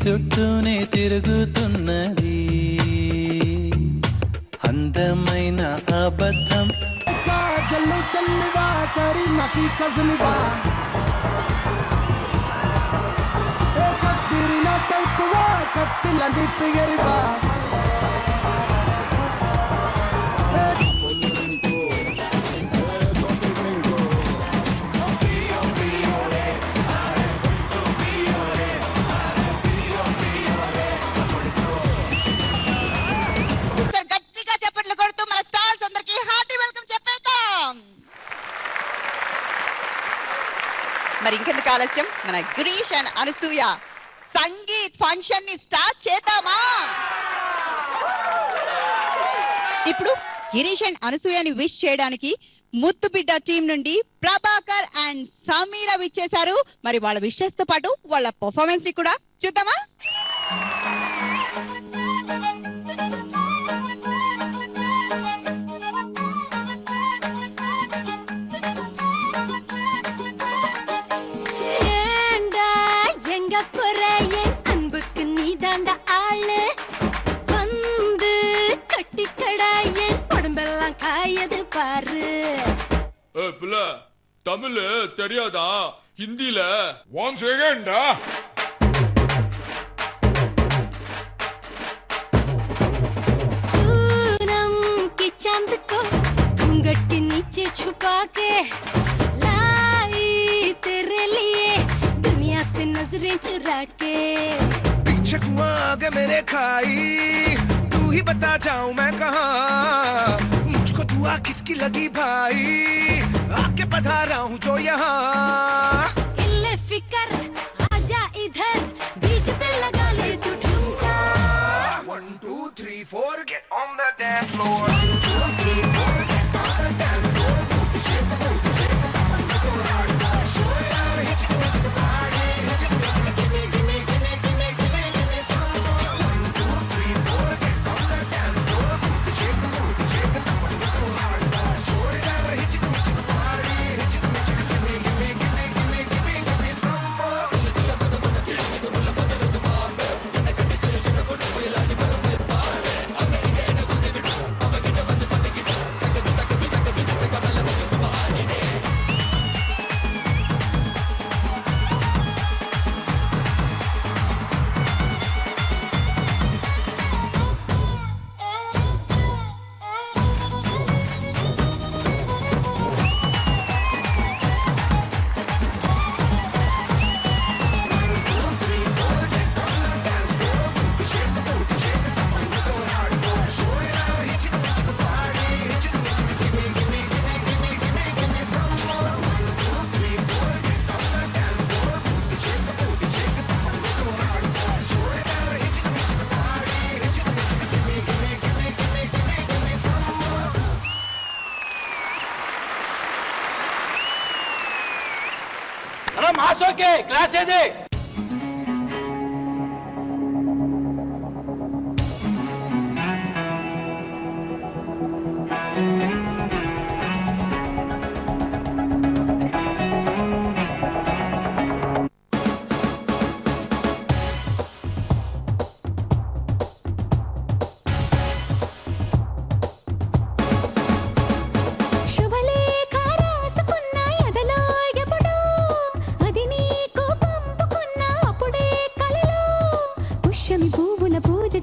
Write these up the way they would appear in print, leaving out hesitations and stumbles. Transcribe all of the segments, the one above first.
చుట్టూనే తిరుగుతున్నది అందమైన అబద్ధం జల్లు చల్లివా కరి నకి కజలివా ఏ కత్తిరిన కైపువా కత్తిలండి పిగరివా మరి ఇంకెందుకు ఆలస్యం, మన గిరీష్ అండ్ అనసూయ సంగీత్ ఫంక్షన్ ని స్టార్ట్ చేద్దామా? ఇప్పుడు గిరీష్ అండ్ అనసూయని విష్ చేయడానికి ముద్దు బిడ్డ టీం నుండి ప్రభాకర్ అండ్ సమీర విచ్చేశారు. మరి వాళ్ళ విషెస్ తో పాటు వాళ్ళ పర్ఫార్మెన్స్ ని కూడా చూద్దామా? தமிழ் தெரியாதா? ஹிந்தில ஒன் செகண்டா की चांद को घूंघट के नीचे छुपा के लाई तेरे लिए दुनिया से नजरें चुरा के पीछे कुआं आगे मेरे खाई तू ही बता जाऊं मैं कहाँ मुझको दुआ किसकी लगी भाई आके पधारा हूँ जो यहाँ इल्ले फिकर आजा इधर बीट पे लगा ले तू ठुमका 1 2 3 4 get on the dance floor 1 2 3 4 get on the dance floor shake the booty shake the booty make it hard show it out hit you with the party hit you with the give me give me give me give me give me give me some more 1 2 3 4 get on the dance floor shake the booty shake the booty make it hard show it out hit you with the party hit you with the give me give me give me give me give me give me some more मासो के class है दे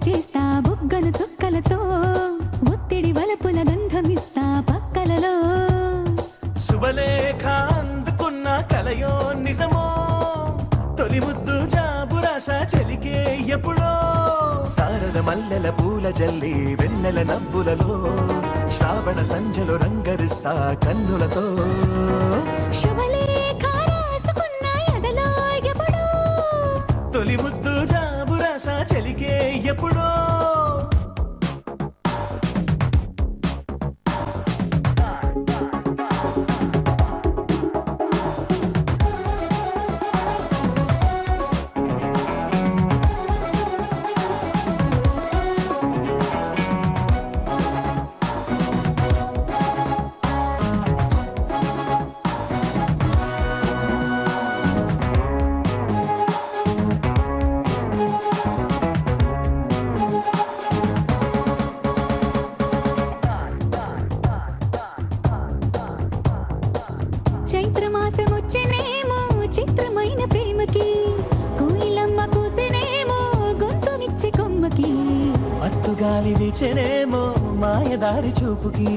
చేస్తా బుగ్గను చుక్కలతో ఒత్తిడి వలపుల గంధమిస్తా పక్కలలో శుభలేఖ అందుకున్న కలయో నిజమో తొలి ముద్దు జాబురాస చెలికే ఎప్పుడో సారద మల్లెల పూల జల్లి వెన్నెల నవ్వులలో శ్రావణ సంధ్యలో రంగరిస్తా కన్నులతో శుభలేఖ రాసుకున్న ఎదలో ఎప్పుడో తొలి ముద్దు జాబురాస చెలికే ఎప్పుడో గాలి వీచెనేమో మాయదారి చూపుకి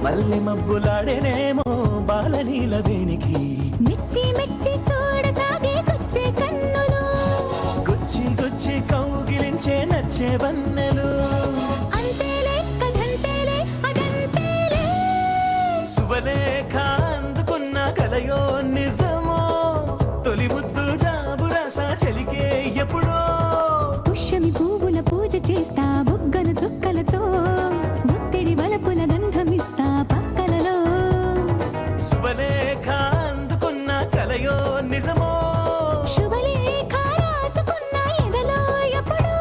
మల్లె మబ్బులాడేనేమో బాలనీల వేణికి మెచ్చి మెచ్చి చూడసాగే కొచ్చే కన్నులు గుచ్చి గుచ్చి కౌగిలించే నచ్చే వన్నెలు అంతేలే కథంతేలే అదంతేలే శుభలేఖ అందుకున్న కలయో నిజమో తొలి ముద్దు జాబురాస చెలికే ఎప్పుడో పుష్యమి పువ్వుల పూజ చేస్తా బుగ్గను చుక్కలతో ఒత్తిడి వలపుల గంధమిస్తా పక్కలలో శుభలేఖ అందుకున్న కలయో నిజమో శుభలేఖ రాసుకున్న ఎదలో ఎప్పుడో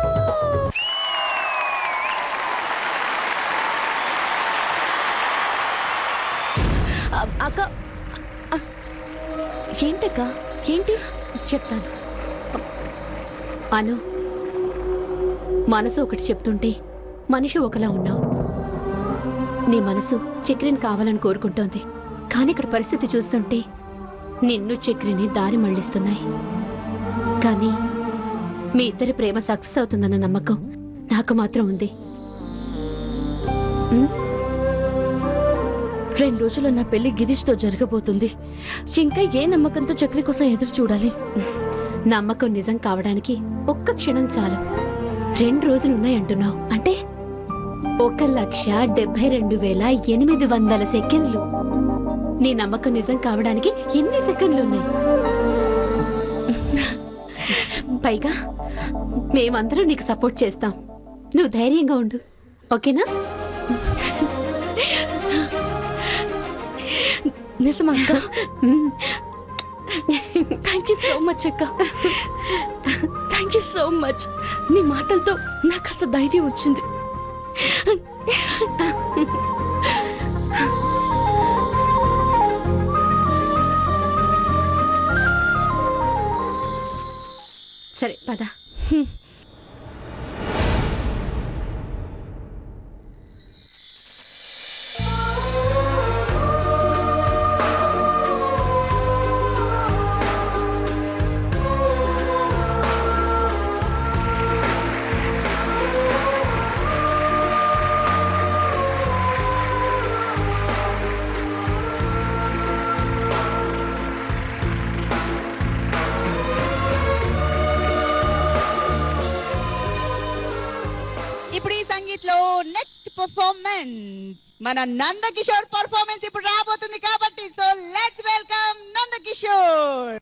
అక్క ఏంటక్క ఏంటి చెప్తాను అను మనసు ఒకటి చెప్తుంటే మనిషి ఒకలా ఉన్నావు నీ మనసు చక్రిని కావాలని కోరుకుంటోంది కానీ ఇక్కడ పరిస్థితి చూస్తుంటే నిన్ను చక్రిని దారి మళ్లిస్తున్నాయి కానీ మీ ఇద్దరి ప్రేమ సక్సెస్ అవుతుందన్న నమ్మకం నాకు మాత్రం ఉంది 2 రోజుల్లో నా పెళ్లి గిరీష్తో జరగబోతుంది ఇంకా ఏ నమ్మకంతో చక్రి కోసం ఎదురు చూడాలి నమ్మకం నిజం కావడానికి ఒక్క క్షణం చాలు 2 రోజులు ఉన్నాయంటున్నావు అంటే 1,72,800 సెకండ్లు నీ నమ్మకం నిజం కావడానికి ఎన్ని సెకండ్లు ఉన్నాయి పైగా మేమందరం నీకు సపోర్ట్ చేస్తాం నువ్వు ధైర్యంగా ఉండు ఓకేనా నిజమా అక్క థ్యాంక్ యూ సో మచ్ అక్క థ్యాంక్ యూ సో మచ్ నీ మాటలతో నాకు కాస్త ధైర్యం వచ్చింది సరే పద ఇప్పుడు ఈ సంగీత్ లో నెక్స్ట్ పర్ఫార్మెన్స్ మన నందకిషోర్ పర్ఫార్మెన్స్ ఇప్పుడు రాబోతుంది కాబట్టి సో లెట్స్ వెల్కమ్ నందకిషోర్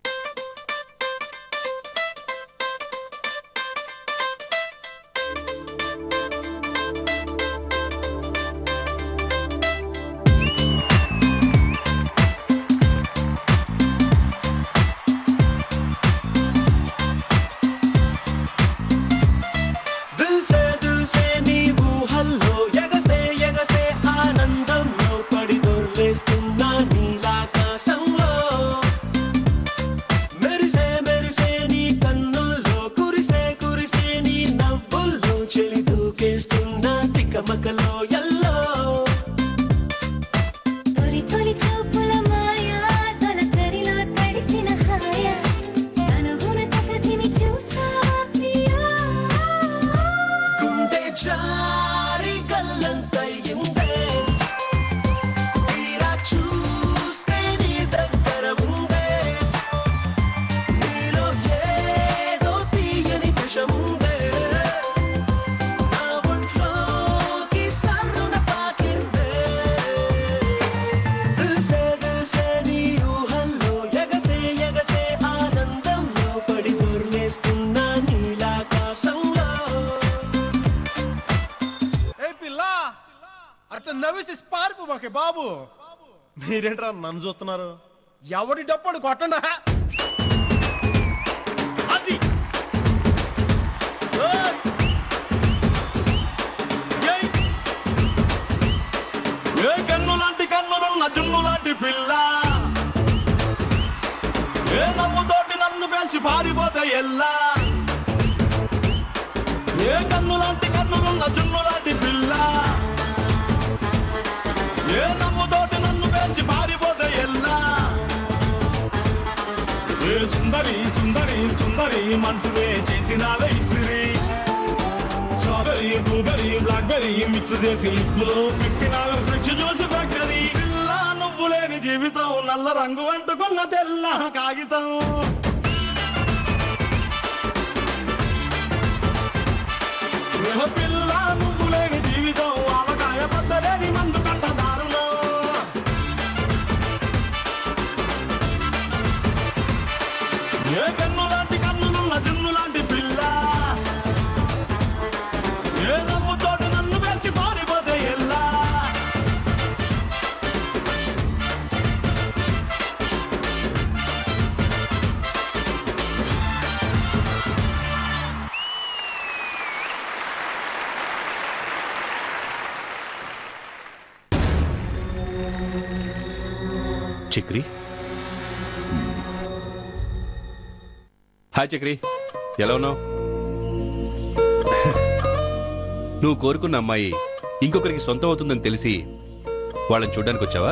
దిల్ సే నీ ఊహల్లో ఎగసే ఎగసే ఆనందంలో పడి దొర్లేస్తున్నా నీలాకాశంలో మెరిసే మెరిసే నీ కన్నుల్లో కురిసే కురిసే నీ నవ్వుల్లో చెలి దూకేస్తున్నా తికమకలో ఎల్లో తొలి తొలి చూపుల మాయా తొలకరిలో తడిసిన హాయ అనుగుణ తగతిని చూసావా ప్రియా గుండె జారి గల్లంతయిందే తీరా చూస్తే నీ దగ్గర ఉందే నీలో ఏదో తీయని విషముందే నా ఒంట్లోకి సర్రున పాకిందే దిల్సే నీ ఊహల్లో ఎగసే ఎగసే ఆనందంలో పడి దొర్లేస్తున్నా నీలాకాశంలో ఏ పిల్ల అట్లా నవ్వేసి పారిపో మాకే బాబు మీరేంట్రా నన్ను చూస్తున్నారు ఎవడి డప్పుడు కొట్టండా అది ఏయ్! ఏయ్! ఏ కన్ను లాంటి కన్నులున్న జున్ను లాంటి పిల్ల ఏ నవ్వుతోటి నన్ను పెంచి పారిపోతే ఎల్లా ఏ కన్ను లాంటి కన్నులున్న జున్ను లాంటి పిల్ల ఏ నవ్వుతోటి నన్ను పెంచి పారిపోతే ఎల్లా ఏ సుందరి సుందరి సుందరి మనసునే చేసిన ఇసిరి సోదరి బ్లూబెర్రీ బ్లాక్బెర్రీ మిక్స్ చేసి లిప్పులో పెట్టిన ఫ్రెష్ జ్యూస్ ఫ్యాక్టరీ పిల్ల నువ్వు లేని జీవితం నల్ల రంగు అంటుకున్న తెల్ల కాగితం పిల్ల నువ్వు లేని జీవితం ఆవకాయ పద్దలేని మందు కంట దారులో ఏ కన్ను లాంటి కన్నులున్న జున్ను లాంటి పిల్ల ఏ నవ్వుతోటి నన్ను వేసి పారిపోతే ఎల్లా చక్రి హాయ్ చక్రి ఎలా ఉన్నావు నువ్వు కోరుకున్న అమ్మాయి ఇంకొకరికి సొంతం అవుతుందని తెలిసి వాళ్ళని చూడ్డానికి వచ్చావా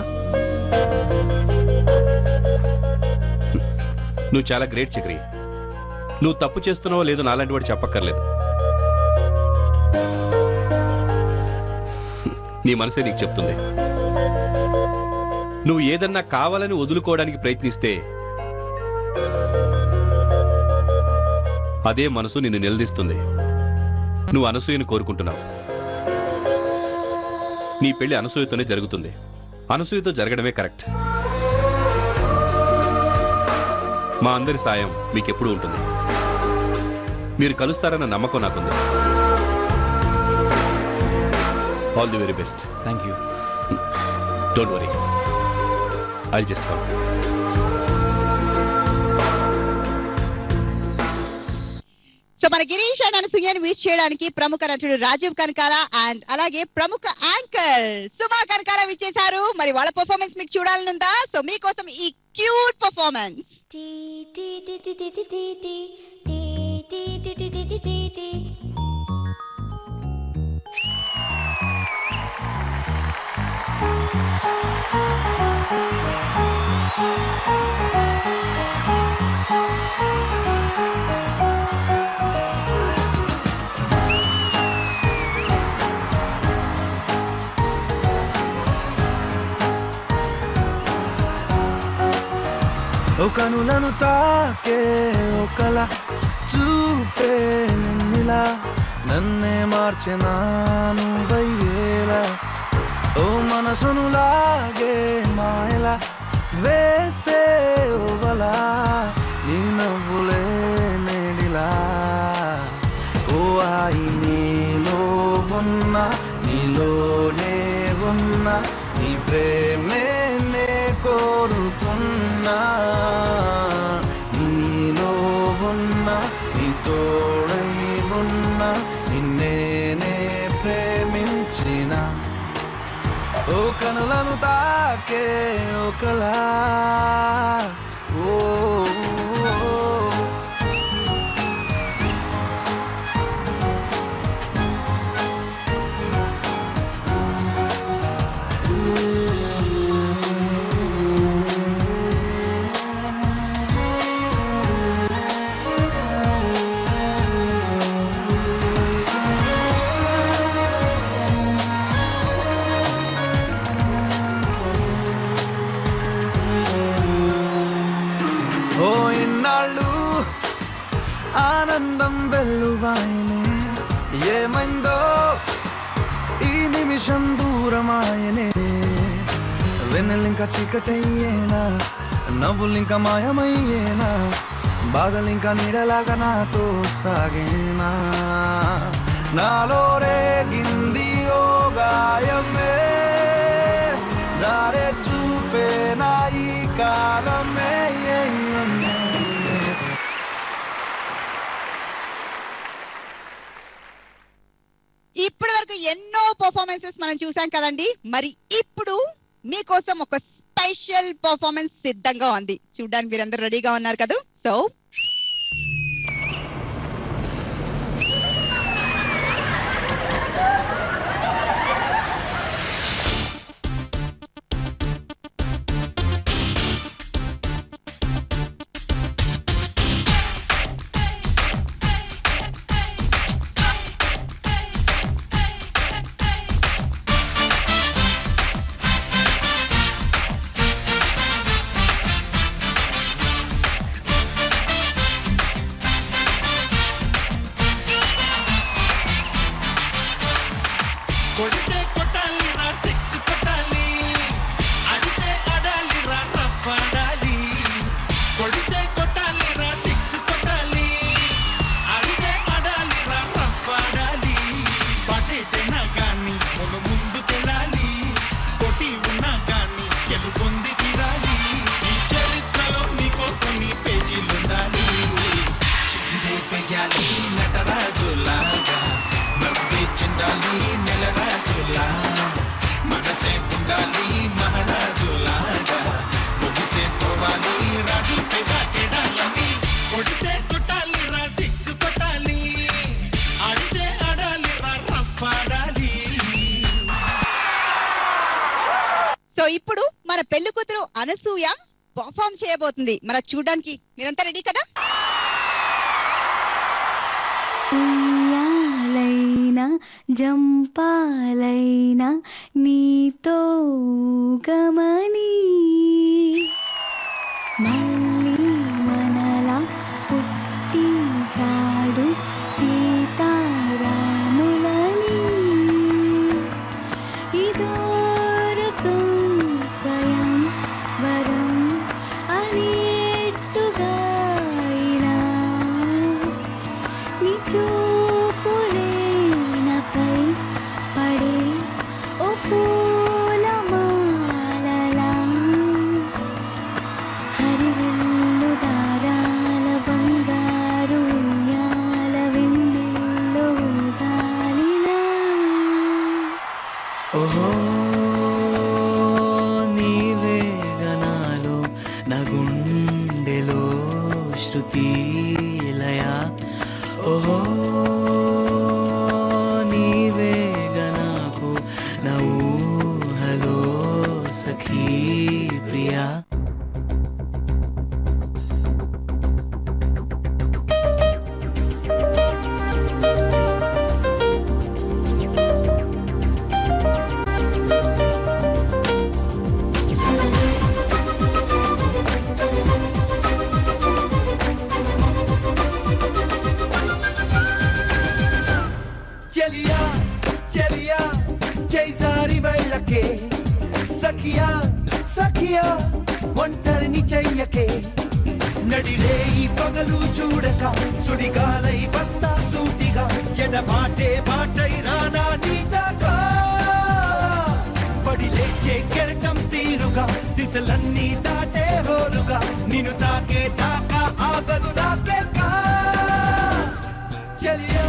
నువ్వు చాలా గ్రేట్ చక్రి నువ్వు తప్పు చేస్తున్నావో లేదో నాలాంటి వాడు చెప్పక్కర్లేదు నీ మనసే నీకు చెప్తుంది నువ్వు ఏదన్నా కావాలని వదులుకోవడానికి ప్రయత్నిస్తే అదే మనసు నిన్ను నిలదీస్తుంది నువ్వు అనసూయను కోరుకుంటున్నావు నీ పెళ్లి అనసూయతోనే జరుగుతుంది అనసూయతో జరగడమే కరెక్ట్ మా అందరి సాయం మీకెప్పుడూ ఉంటుంది మీరు కలుస్తారన్న నమ్మకం నాకుంది all the very best thank you don't worry I'll just come. So మన గిరీష్ అండ్ అనసూయని విష్ చేయడానికి ప్రముఖ నటుడు రాజీవ్ కనకాల అండ్ అలాగే ప్రముఖ యాంకర్ సుమా కనకాల విచ్చేశారు మరి వాళ్ళ పర్ఫార్మెన్స్ మీకు చూడాలనుందా సో మీకోసం ఈ క్యూట్ పర్ఫార్మెన్స్ ఓ కనులను తాకే ఒకల చూపే నిన్నిలా నన్నే మార్చెనా నువ్వయ్యేలా ఓ మనసును లాగే మాయలా వేసే ఓవలా నీ నవ్వులే నేడిలా ఓ ఆయి నీలో ఉన్న నీలోనే ఉన్న నీ ప్రేమే నే కోరుకున్నా నీలో ఉన్న నీ తోడై ఉన్న నిన్నేనే ప్రేమించిన ఓ కనులను తాకే ఒకలా ఓ ఓ ఇన్నాళ్ళు ఆనందం వెల్లువాయనే ఏమైందో ఈ నిమిషం దూరమాయనే వెన్నెలింక చీకటయ్యేనా నవ్వులింక మాయమయ్యేనా బాధలింక నీడలాగా నాతో సాగేనా నాలో రేగింది ఓ గాయమే దారే చూపేనా ఈ కాలమే ఇప్పటి వరకు ఎన్నో పర్ఫార్మెన్సెస్ మనం చూసాం కదండి మరి ఇప్పుడు మీకోసం ఒక స్పెషల్ పర్ఫార్మెన్స్ సిద్ధంగా ఉంది చూడడానికి మీరందరూ రెడీగా ఉన్నారు కదా సో కొడితే కొట్టాలి రా సిక్స్ కొట్టాలి అడితే ఆడాలి రా రఫ్ ఆడాలి కొడితే కొట్టాలి రా సిక్స్ కొట్టాలి అడితే ఆడాలి రా రఫ్ ఆడాలి పటేటైనా గాని ముందుకెళ్ళాలి కొట్టి ఉన్నా గాని గెలుపొంది తీరాలి ఈ చరిత్రలో నీకో కొన్ని పేజీలుండాలి చిందే వెయ్యాలి నటరాజులాగా నవ్వే చిందాలి నెలరాజులా మనసే ఉండాలి మహారాజులాగా ముగిసే పోవాలి రాజు పెద్ద కేడాలని కొడితే కొట్టాలి రా సిక్స్ కొట్టాలి ఆడితే ఆడాలి రా రఫ్ ఆడాలి సో ఇప్పుడు మన పెళ్లి కూతురు అనసూయ పర్ఫామ్ చేయబోతుంది మరి చూడడానికి మీరంతా రెడీ కదా? ఉయ్యాలైనా జంపాలైనా నీతో గమని మళ్ళీ మనలా పుట్టించాడు సీతారాములని ఇదో రకం స్వయం వరం అనేట్టుగా ఇలా నీ చూపులే నాపై పడే ఓ పూలమాలలా హరివిల్లు దారాల బంగారు ఉయ్యాల వెన్నెల్లో గాలిలా ఓహో నీవే గనాలు నా గుండెలో శృతి లయ ఓహో నీవే గనాకు నా ఊహలో సఖీ ప్రియా చెలియా చెలియా జైసారి వెళ్ళకే సఖియా సఖియా ఒంటరిని చెయ్యకే నడిరే ఈ పగలు చూడక సుడిగాలై బస్తా సూటిగా ఎడబాటే బాటై రానా నీదాకా పడి లేచే కెరటం తీరుగా దిశలన్నీ దాటే హోరుగా నిన్ను తాకే దాకా ఆగదు నాకేకా చెలియా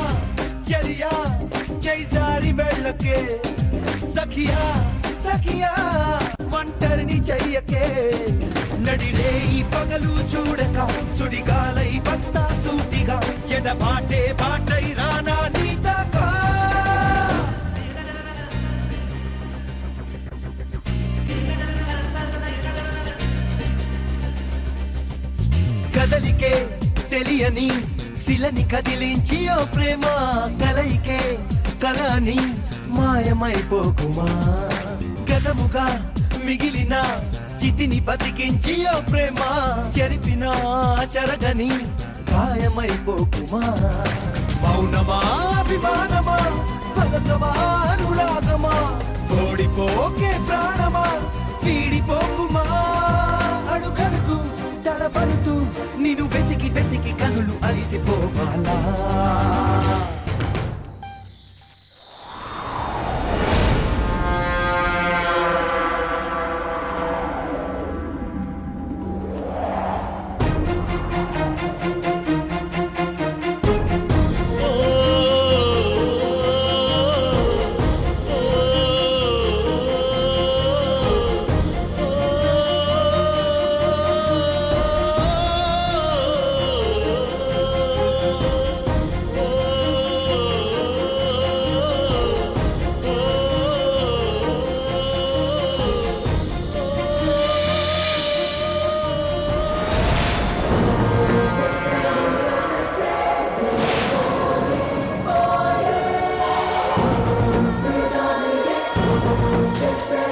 చెలియా జైసారి వెళ్ళకే సఖియా సఖియా ఒంటరిని చెయ్యకే నడిరే ఈ పగలు చూడక సుడిగాలై బస్తా సూటిగా ఎడబాటే బాటై రానా నీదాకా కదలికే తెలియని శిలని కదిలించి ఓ ప్రేమ కలయికే కలని మాయమైపోకుమా గదముగా మిగిలిన చితిని బతికించి ఓ ప్రేమ చెరిపిన చెరగని గాయమైపోకుమా మౌనమా అభిమానమా పలకమా అనురాగమా ఓడిపోకే ప్రాణమా వీడిపోకుమా అడుగడుగు తడబడుతూ నిన్ను వెతికి వెతికి కనులు అలిసిపోవాలా Six